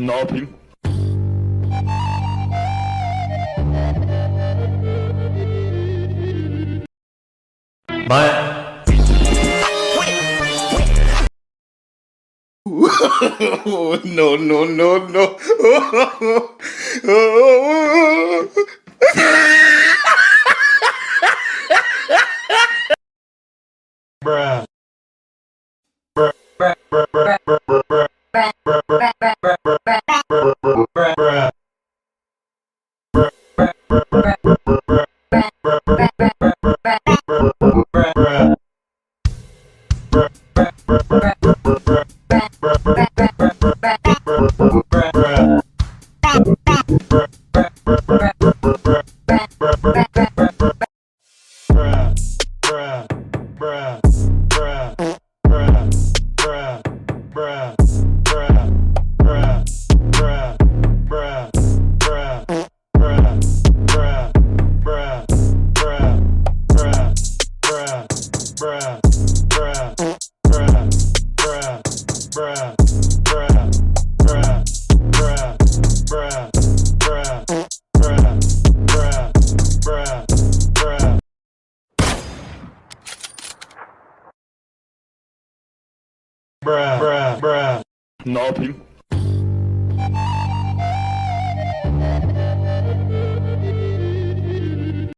Ne yapayım? Bye. No, no, no, no. Bruh. Bruh. Bruh. Bruh. Bruh. Bruh. Bruh. Bruh. Bruh. Bruh. Ne yapayım?